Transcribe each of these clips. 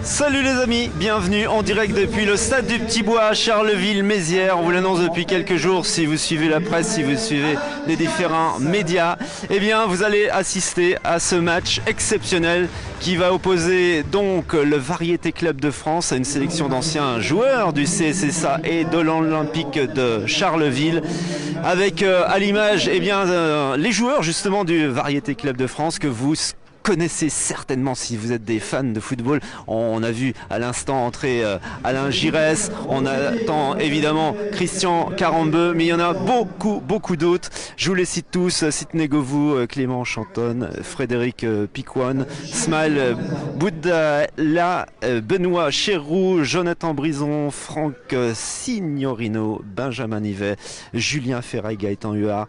Salut les amis, bienvenue en direct depuis le stade du Petit Bois à Charleville-Mézières. On vous l'annonce depuis quelques jours, si vous suivez la presse, si vous suivez les différents médias, eh bien vous allez assister à ce match exceptionnel qui va opposer donc le Variété Club de France à une sélection d'anciens joueurs du CSSA et de l'Olympique de Charleville, avec à l'image eh bien les joueurs justement du Variété Club de France que vous connaissez certainement si vous êtes des fans de football. On a vu à l'instant entrer Alain Giresse, on attend évidemment Christian Carambeu, mais il y en a beaucoup d'autres. Je vous les cite tous: Sidney Govou, Clément Chantonne, Frédéric Piquoine, Smile Boudala, Benoît Chéroux, Jonathan Brison, Franck Signorino, Benjamin Nivet, Julien Ferreil, Gaëtan Huard.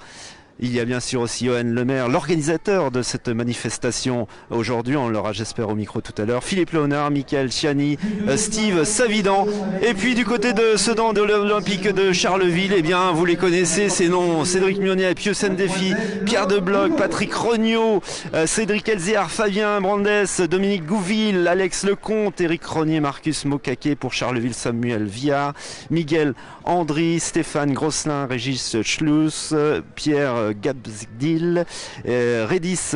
Il y a bien sûr aussi Johan Lemaire, l'organisateur de cette manifestation aujourd'hui. On l'aura, j'espère, au micro tout à l'heure. Philippe Léonard, Michael Chiani, Steve Savidan. Et puis du côté de Sedan de l'Olympique de Charleville, eh bien, vous les connaissez, ces noms: Cédric Mionnet, Pieux Sendefi, Pierre Debloc, Patrick Rognaud, Cédric Elzéar, Fabien Brandes, Dominique Gouville, Alex Lecomte, Éric Rognier, Marcus Mokaké pour Charleville, Samuel Viard, Miguel Andry, Stéphane Grosselin, Régis Schluss, Pierre Gabsdil, Redis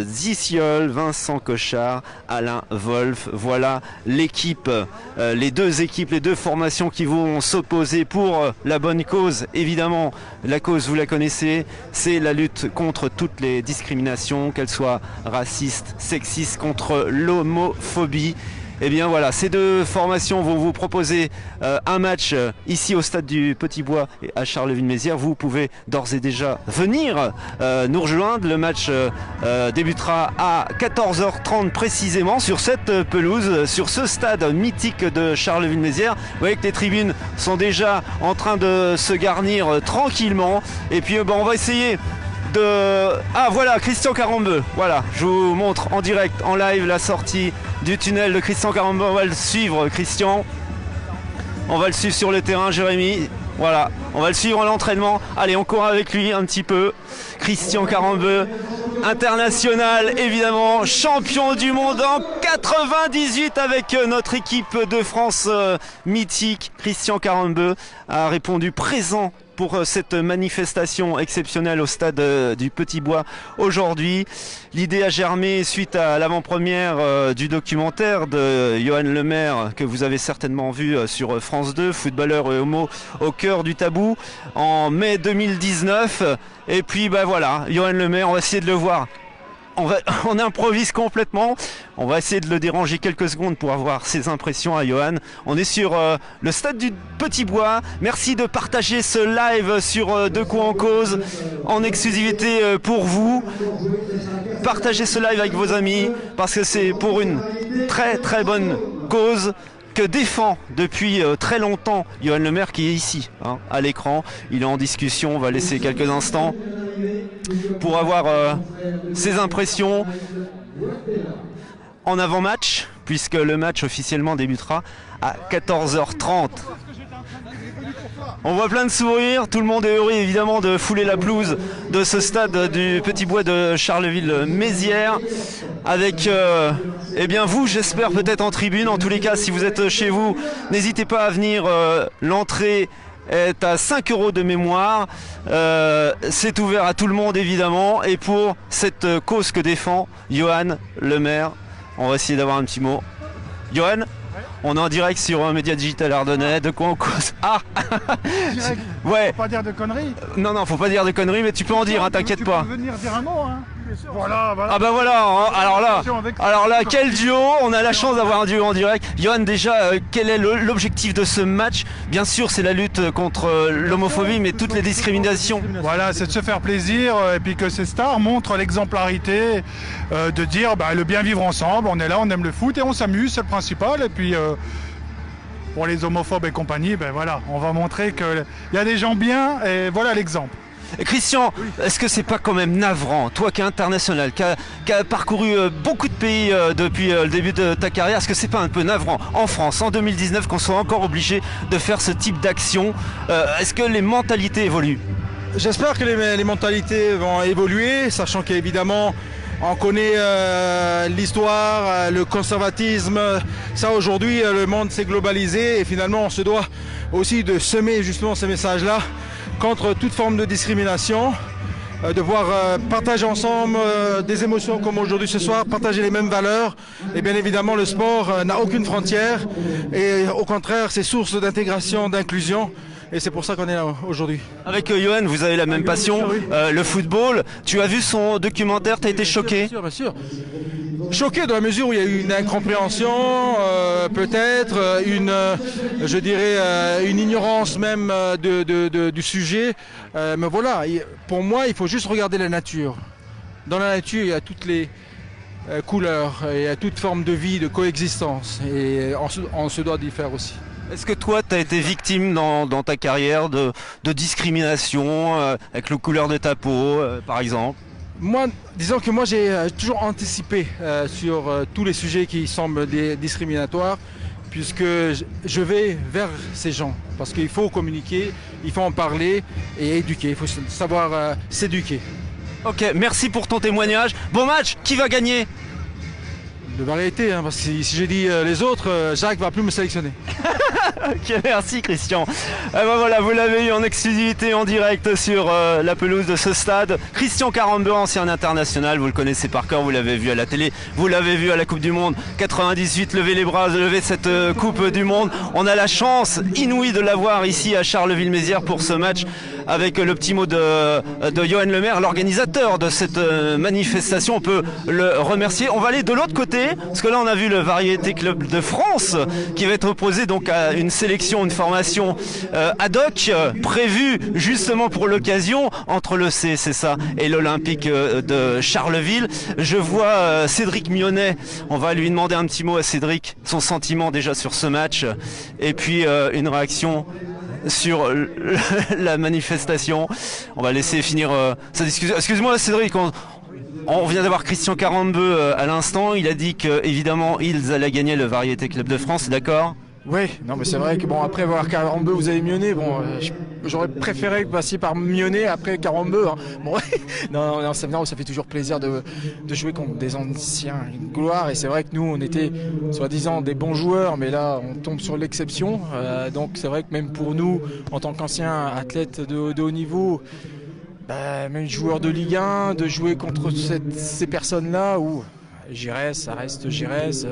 Zissiol, Vincent Cochard, Alain Wolf. Voilà l'équipe, les deux équipes, les deux formations qui vont s'opposer pour la bonne cause. Évidemment, la cause, vous la connaissez, c'est la lutte contre toutes les discriminations, qu'elles soient racistes, sexistes, contre l'homophobie. Et bien voilà, ces deux formations vont vous proposer un match ici au stade du Petit Bois à Charleville-Mézières. Vous pouvez d'ores et déjà venir nous rejoindre. Le match débutera à 14h30 précisément sur cette pelouse, sur ce stade mythique de Charleville-Mézières. Vous voyez que les tribunes sont déjà en train de se garnir tranquillement. Et puis on va essayer de... Ah voilà, Christian Carambeu. Voilà, je vous montre en direct, en live, la sortie du tunnel de Christian Carambeu. On va le suivre, Christian. On va le suivre sur le terrain, Jérémy. Voilà, on va le suivre à l'entraînement. Allez, on court avec lui un petit peu. Christian Carambeu, international évidemment, champion du monde en 98 avec notre équipe de France mythique. Christian Carambeu a répondu présent pour cette manifestation exceptionnelle au stade du Petit Bois aujourd'hui. L'idée a germé suite à l'avant-première du documentaire de Johan Lemaire que vous avez certainement vu sur France 2, footballeur et homo au cœur du tabou, en mai 2019. Et puis bah voilà, Johan Lemaire, on va essayer de le voir. On improvise complètement. On va essayer de le déranger quelques secondes pour avoir ses impressions à Johan. On est sur le stade du Petit Bois. Merci de partager ce live sur De Quoi en Cause en exclusivité pour vous. Partagez ce live avec vos amis parce que c'est pour une très bonne cause que défend depuis très longtemps Johan Lemaire, qui est ici à l'écran. Il est en discussion, on va laisser quelques instants pour avoir ses impressions en avant-match, puisque le match officiellement débutera à 14h30. On voit plein de sourires, tout le monde est heureux évidemment de fouler la pelouse de ce stade du Petit Bois de Charleville-Mézières avec eh bien vous, j'espère, peut-être en tribune. En tous les cas, si vous êtes chez vous, n'hésitez pas à venir. L'entrée est à 5 € de mémoire. C'est ouvert à tout le monde évidemment. Et pour cette cause que défend Johan Lemaire, on va essayer d'avoir un petit mot. Johan, on est en direct sur Média Digital Ardennais. De quoi on cause? Ah ouais. Faut pas dire de conneries. Non, faut pas dire de conneries, mais tu peux en dire, hein, t'inquiète pas. Tu peux venir dire un mot, hein. Voilà. Ah bah voilà, hein. alors là, quel duo. On a la chance d'avoir un duo en direct. Johan, déjà, quel est l'objectif de ce match? Bien sûr, c'est la lutte contre l'homophobie, mais toutes les discriminations. Voilà, c'est de se faire plaisir et puis que ces stars montrent l'exemplarité de dire le bien vivre ensemble. On est là, on aime le foot et on s'amuse, c'est le principal. Et puis pour les homophobes et compagnie, voilà, on va montrer qu'il y a des gens bien et voilà l'exemple. Et Christian, oui. Est-ce que c'est pas quand même navrant, toi qui es international, qui a parcouru beaucoup de pays depuis le début de ta carrière, est-ce que c'est pas un peu navrant en France, en 2019, qu'on soit encore obligé de faire ce type d'action? Est-ce que les mentalités évoluent? J'espère que les mentalités vont évoluer, sachant qu'évidemment On connaît l'histoire, le conservatisme. Ça, aujourd'hui, le monde s'est globalisé et finalement, on se doit aussi de semer justement ce message-là contre toute forme de discrimination, de voir partager ensemble des émotions comme aujourd'hui ce soir, partager les mêmes valeurs. Et bien évidemment, le sport n'a aucune frontière et au contraire, c'est source d'intégration, d'inclusion. Et c'est pour ça qu'on est là aujourd'hui. Avec Johan, vous avez la même passion, oui. le football. Tu as vu son documentaire, tu as été choqué? Bien sûr. Choqué dans la mesure où il y a eu une incompréhension, peut-être, je dirais, une ignorance même du sujet. Mais voilà, pour moi, il faut juste regarder la nature. Dans la nature, il y a toutes les couleurs, il y a toute forme de vie, de coexistence. Et on se doit d'y faire aussi. Est-ce que toi, tu as été victime dans ta carrière de discrimination avec la couleur de ta peau, par exemple? Moi, disons que moi j'ai toujours anticipé sur tous les sujets qui semblent discriminatoires, puisque je vais vers ces gens, parce qu'il faut communiquer, il faut en parler et éduquer, il faut savoir s'éduquer. Ok, merci pour ton témoignage. Bon match, qui va gagner? De variété, hein, parce que si j'ai dit les autres, Jacques va plus me sélectionner. Ok, merci Christian. Et ben voilà, vous l'avez eu en exclusivité en direct sur la pelouse de ce stade. Christian Karembeu, ancien international, vous le connaissez par cœur, vous l'avez vu à la télé, vous l'avez vu à la Coupe du Monde 98, lever les bras, lever cette Coupe du Monde. On a la chance inouïe de l'avoir ici à Charleville-Mézières pour ce match, avec le petit mot de Johan Lemaire, l'organisateur de cette manifestation. On peut le remercier. On va aller de l'autre côté, parce que là on a vu le Variété Club de France qui va être opposé donc à une sélection, une formation ad hoc prévue justement pour l'occasion entre le CSSA et l'Olympique de Charleville. Je vois Cédric Mionnet, on va lui demander un petit mot à Cédric, son sentiment déjà sur ce match, et puis une réaction sur la manifestation. On va laisser finir sa discussion. Excuse-moi Cédric, on vient d'avoir Christian Karembeu à l'instant, il a dit qu'évidemment ils allaient gagner le Variété Club de France, d'accord? Oui, non mais c'est vrai que bon, après voir Karembeu, vous avez Mionnet, bon, j'aurais préféré passer par Mionnet après Karembeu. Hein. Bon, non, ça fait toujours plaisir de jouer contre des anciens gloires, et c'est vrai que nous on était soi-disant des bons joueurs, mais là on tombe sur l'exception, donc c'est vrai que même pour nous en tant qu'anciens athlètes de haut niveau, même joueurs de Ligue 1, de jouer contre ces personnes-là où Giresse, ça reste Giresse,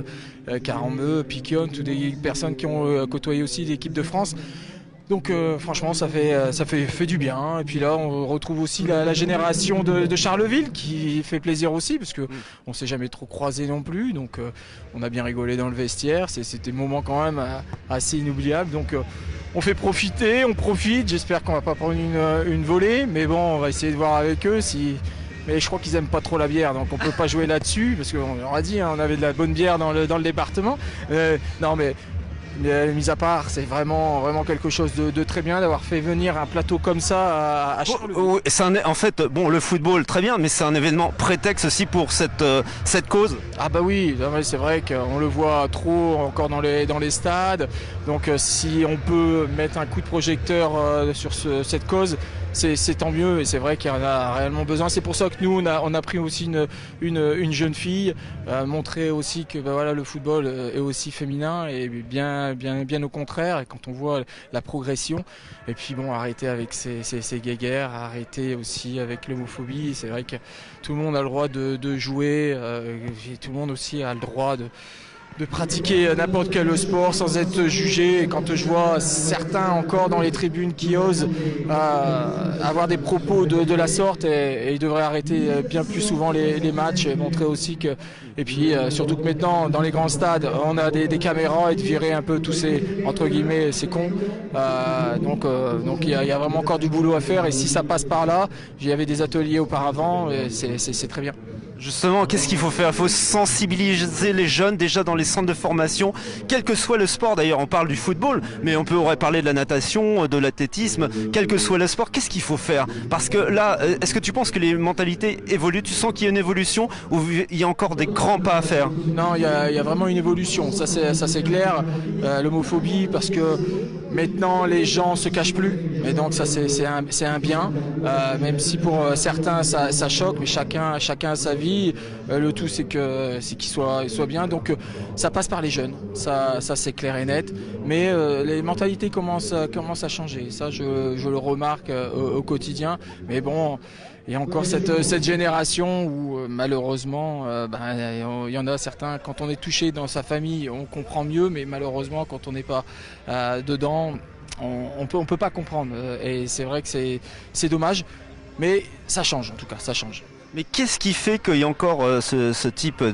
Karembeu, Piquion, toutes des personnes qui ont côtoyé aussi l'équipe de France. Donc franchement ça fait du bien. Et puis là on retrouve aussi la génération de Charleville qui fait plaisir aussi, parce que on s'est jamais trop croisés non plus. Donc on a bien rigolé dans le vestiaire. C'était des moments quand même assez inoubliables. Donc on fait profiter, on profite. J'espère qu'on va pas prendre une volée, mais bon, on va essayer de voir avec eux si. Mais je crois qu'ils aiment pas trop la bière, donc on peut pas jouer là-dessus, parce qu'on leur a dit, hein, on avait de la bonne bière dans le département. Non mais mis à part, c'est vraiment quelque chose de très bien d'avoir fait venir un plateau comme ça à Charleville. En fait, bon, le football très bien, mais c'est un événement prétexte aussi pour cette cause. Ah bah oui, c'est vrai qu'on le voit trop encore dans les stades. Donc si on peut mettre un coup de projecteur sur cette cause, c'est tant mieux, et c'est vrai qu'il y en a réellement besoin. C'est pour ça que nous on a pris aussi une jeune fille, montrer aussi que voilà, le football est aussi féminin, et bien au contraire. Et quand on voit la progression, et puis bon, arrêter avec ces guéguerres, arrêter aussi avec l'homophobie. C'est vrai que tout le monde a le droit de jouer, et tout le monde aussi a le droit de pratiquer n'importe quel sport sans être jugé. Et quand je vois certains encore dans les tribunes qui osent avoir des propos de la sorte, et ils devraient arrêter bien plus souvent les matchs, et montrer aussi que, et puis surtout que maintenant dans les grands stades on a des caméras, et de virer un peu tous ces entre guillemets ces cons. Donc il y a vraiment encore du boulot à faire, et si ça passe par là, il y avait des ateliers auparavant, et c'est très bien. Justement, qu'est-ce qu'il faut faire? Il faut sensibiliser les jeunes déjà dans les centres de formation, quel que soit le sport. D'ailleurs, on parle du football, mais on aurait parlé de la natation, de l'athlétisme, quel que soit le sport. Qu'est-ce qu'il faut faire? Parce que là, est-ce que tu penses que les mentalités évoluent? Tu sens qu'il y a une évolution, ou il y a encore des grands pas à faire? Non, il y a vraiment une évolution, ça c'est clair. L'homophobie, parce que maintenant les gens se cachent plus. Et donc ça c'est un bien, même si pour certains ça choque, mais chacun a sa vie. Le tout c'est qu'il soit bien. Donc ça passe par les jeunes, ça c'est clair et net. Mais les mentalités commencent à changer. Ça je le remarque au quotidien. Mais bon. Il y a encore cette génération où malheureusement, il y en a certains, quand on est touché dans sa famille, on comprend mieux, mais malheureusement quand on n'est pas dedans, on peut pas comprendre. Et c'est vrai que c'est dommage, mais ça change en tout cas, ça change. Mais qu'est-ce qui fait qu'il y a encore ce type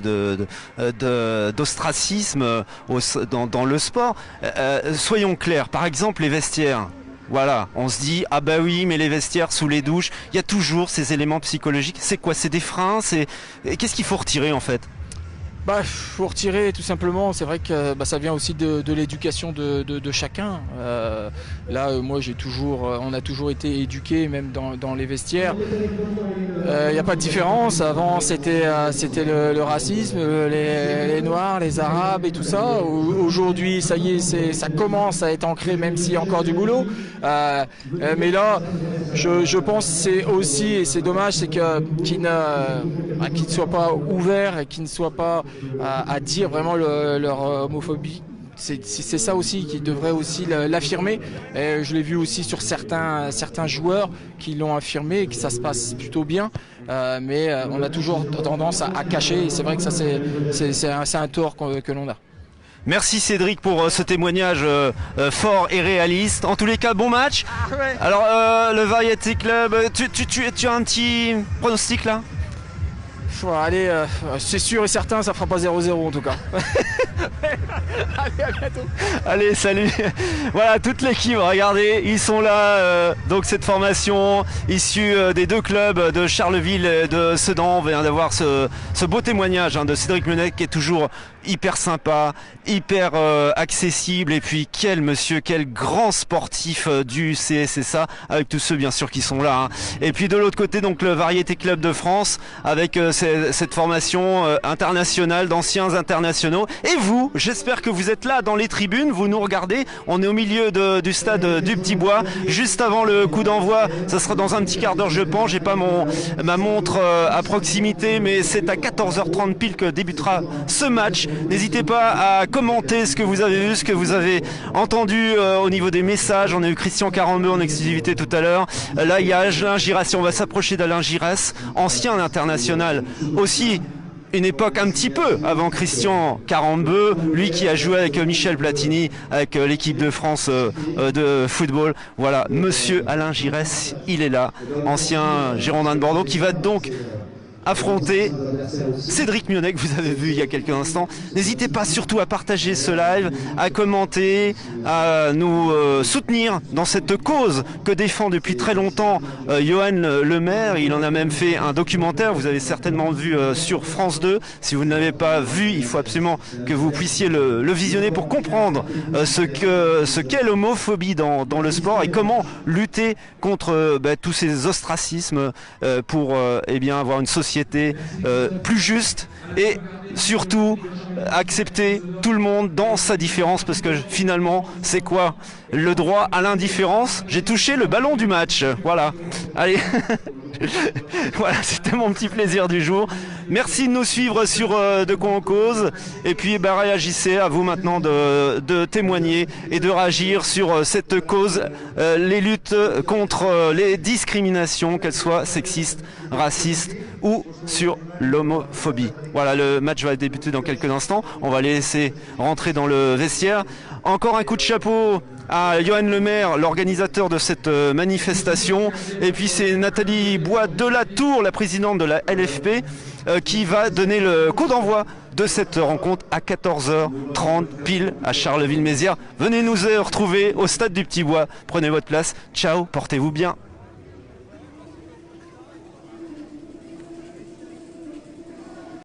d'ostracisme dans le sport? Soyons clairs, par exemple les vestiaires. Voilà, on se dit, ah bah oui, mais les vestiaires sous les douches, il y a toujours ces éléments psychologiques. C'est quoi? C'est des freins? Qu'est-ce qu'il faut retirer en fait? Faut retirer tout simplement, c'est vrai que ça vient aussi de l'éducation de chacun. Moi on a toujours été éduqués, même dans les vestiaires. Il n'y a pas de différence. Avant c'était le racisme, les Noirs, les Arabes et tout ça. Aujourd'hui ça y est, ça commence à être ancré, même s'il y a encore du boulot. Mais là, je pense que c'est aussi, et c'est dommage, c'est qu'ils ne soient pas ouverts et qu'ils ne soient pas à dire vraiment leur homophobie. C'est ça aussi qui devrait aussi l'affirmer. Et je l'ai vu aussi sur certains joueurs qui l'ont affirmé et que ça se passe plutôt bien. Mais on a toujours tendance à cacher. Et c'est vrai que ça c'est un tort que l'on a. Merci Cédric pour ce témoignage fort et réaliste. En tous les cas, bon match. Ouais. Alors le Variety Club, tu as un petit pronostic là? Allez, c'est sûr et certain, ça fera pas 0-0 en tout cas. Allez, à bientôt. Allez, salut. Voilà, toute l'équipe, regardez, ils sont là. Donc cette formation issue des deux clubs de Charleville et de Sedan. On vient d'avoir ce beau témoignage de Cédric Mionnet qui est toujours hyper sympa, hyper accessible, et puis quel grand sportif du CSSA, avec tous ceux bien sûr qui sont là. Et puis de l'autre côté, donc le Variété Club de France, avec cette formation internationale d'anciens internationaux. Et vous, j'espère que vous êtes là dans les tribunes, vous nous regardez. On est au milieu du stade du Petit Bois, juste avant le coup d'envoi. Ça sera dans un petit quart d'heure, je pense. J'ai pas ma montre à proximité, mais c'est à 14h30 pile que débutera ce match. N'hésitez pas à commenter ce que vous avez vu, ce que vous avez entendu au niveau des messages. On a eu Christian Carambeu en exclusivité tout à l'heure. Là, il y a Alain Girassi. On va s'approcher d'Alain Girassi, ancien international. Aussi, une époque un petit peu avant Christian Carambeu, lui qui a joué avec Michel Platini, avec l'équipe de France de football. Voilà, monsieur Alain Girassi, il est là, ancien Girondin de Bordeaux, qui va donc affronter Cédric Mionnet que vous avez vu il y a quelques instants. N'hésitez pas surtout à partager ce live, à commenter, à nous soutenir dans cette cause que défend depuis très longtemps Johan Lemaire. Il en a même fait un documentaire, vous avez certainement vu sur France 2. Si vous ne l'avez pas vu, il faut absolument que vous puissiez le visionner pour comprendre ce qu'est l'homophobie dans le sport et comment lutter contre tous ces ostracismes pour avoir une société plus juste et surtout accepter tout le monde dans sa différence, parce que finalement c'est quoi le droit à l'indifférence? J'ai touché le ballon du match, voilà, allez. Voilà, c'était mon petit plaisir du jour. Merci de nous suivre sur De quoi on cause, et puis réagissez, à vous maintenant de témoigner et de réagir sur cette cause, les luttes contre les discriminations, qu'elles soient sexistes, racistes ou sur l'homophobie. Voilà, le match va débuter dans quelques instants. On va les laisser rentrer dans le vestiaire. Encore un coup de chapeau à Johan Lemaire, l'organisateur de cette manifestation. Et puis c'est Nathalie Bois de la Tour, la présidente de la LFP, qui va donner le coup d'envoi de cette rencontre à 14h30 pile à Charleville-Mézières. Venez nous retrouver au stade du Petit Bois. Prenez votre place. Ciao, portez-vous bien.